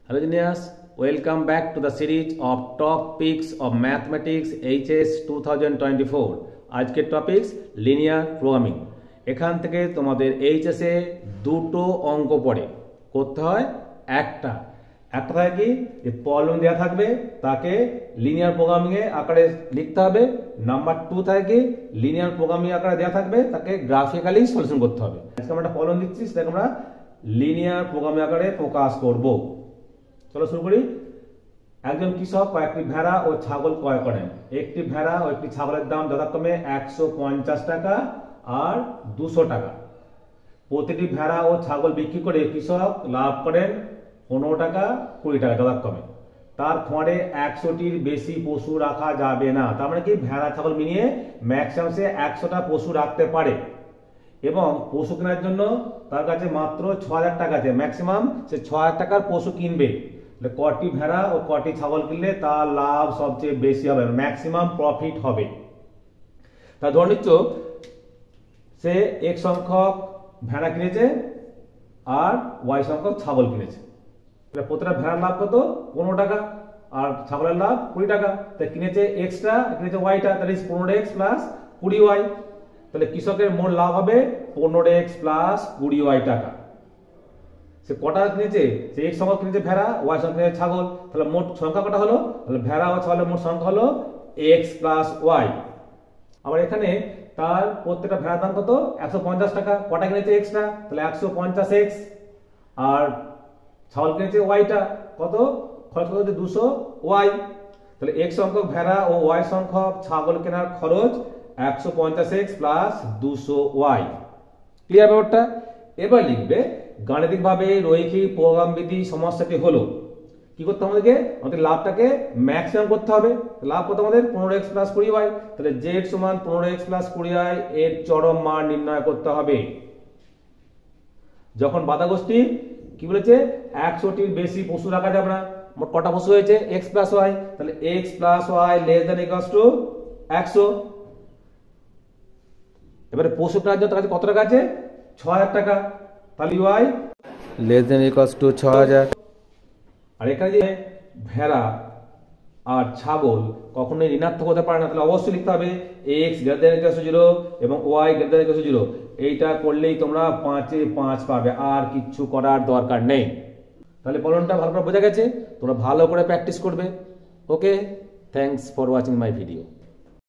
Hello engineers, welcome back to the series of topics of mathematics HS 2024. আজকের topics linear programming. এখান থেকে তোমাদের HS এ দুটো অঙ্ক পড়ে করতে হয়। একটা থাকে কি যে প্রবলেম দেওয়া থাকবে তাকে লিনিয়ার প্রোগ্রামিং এ আকারে লিখতে হবে। নাম্বার 2 থাকে কি লিনিয়ার প্রোগ্রামিং আকারে দেওয়া থাকবে তাকে গ্রাফিক্যালি সলিউশন করতে হবে। আজকে আমরা একটা প্রবলেম দিচ্ছি সেটাকে আমরা লিনিয়ার প্রোগ্রামিং আকারে প্রকাশ করব। চলো শুরু করি। একজন কৃষক কয়েকটি ভেড়া ও ছাগল ক্রয় করেন। একটি ভেড়া ও একটি ছাগলের দাম যথাক্রমে 150 টাকা আর 200 টাকা। প্রতিটি ভেড়া ও ছাগল বিক্রি করে কৃষক লাভ করেন 15 টাকা 20 টাকা যথাক্রমে। তার খামারে 100টির বেশি পশু রাখা যাবে না। তার মানে কি ভেড়া ছাগল মিলিয়ে ম্যাক্সিমাম সে 100টা পশু রাখতে পারে এবং পশু কেনার জন্য তার কাছে মাত্র 6000 টাকা আছে। ম্যাক্সিমাম সে 6000 টাকার পশু কিনবে। কটি ভেড়া ও কটি ছাগল কিনলে তার লাভ সবচেয়ে বেশি হবে, ম্যাক্সিমাম প্রফিট হবে। তা ধরে নিচ্ছ সে এক সংখ্যক ভেড়া কিনেছে আর ওয়াই সংখ্যক ছাগল কিনেছে। প্রতিটা ভেড়ার লাভ কত? 15 টাকা আর ছাগলের লাভ 20 টাকা। তাই কিনেছে এক্সট্রা, কিনেছে ওয়াইটা, তাহলে 15x প্লাস 20y। তাহলে কৃষকের মোট লাভ হবে 15x প্লাস 20y টাকা। সে কটা কিনেছে? সে এক সংখ্যক কিনেছে ভেড়া, ওয়াই সংখ্যক কিনেছে ছাগল। তাহলে মোট সংখ্যা কটা হলো? তাহলে ভেড়া ও ছাগলের মোট সংখ্যা হলো x প্লাস y। আবার এখানে তার প্রত্যেকটা ভেড়ার দাম কত? 150 টাকা। কটা কিনেছে এক্সট্রা? তাহলে 150x। আর ছাগল কিনেছে ওয়াইটা, কত খরচ কত? 200y। তাহলে x সংখ্যক ভেড়া ও y সংখ্যক ছাগল কেনার খরচ 150x প্লাস 200y। ক্লিয়ার ব্যাপারটা? এবার লিখবে গাণিতিকভাবে রৈখিক প্রোগ্রাম বিধি সমস্যাটি হলো কি করতে হবে? আমাদের লাভটাকে ম্যাক্সিমাম করতে হবে। লাভ কত আমাদের? 15x plus 20y। তাহলে z সমান 15x প্লাস 20y এর চরম মান নির্ণয় করতে হবে। যখন বাধাগোষ্ঠী কি বলেছে 100টির বেশি পশু রাখা যাবে না। মোট কটা পশু হয়েছে? x plus y। তাহলে x plus y less than equals to 100। এবারে পশু কেনার জন্য তার কাছে কত টাকা আছে? 6000 টাকা। তাহলে y less than equals to 6000। আর এখানে যে ভেড়া আর ছাগল কখনোই ঋণাত্মক হতে পারে না, তাহলে অবশ্যই লিখতে হবে x greater than equals to 0 এবং y greater than equals to 0। এইটা করলেই তোমরা 5 এ 5 পাবে, আর কিচ্ছু করার দরকার নেই। তাহলে প্রবলেমটা ভালো করে বোঝা গেছে? তোমরা ভালো করে প্র্যাকটিস করবে। Okay, thanks for watching my video.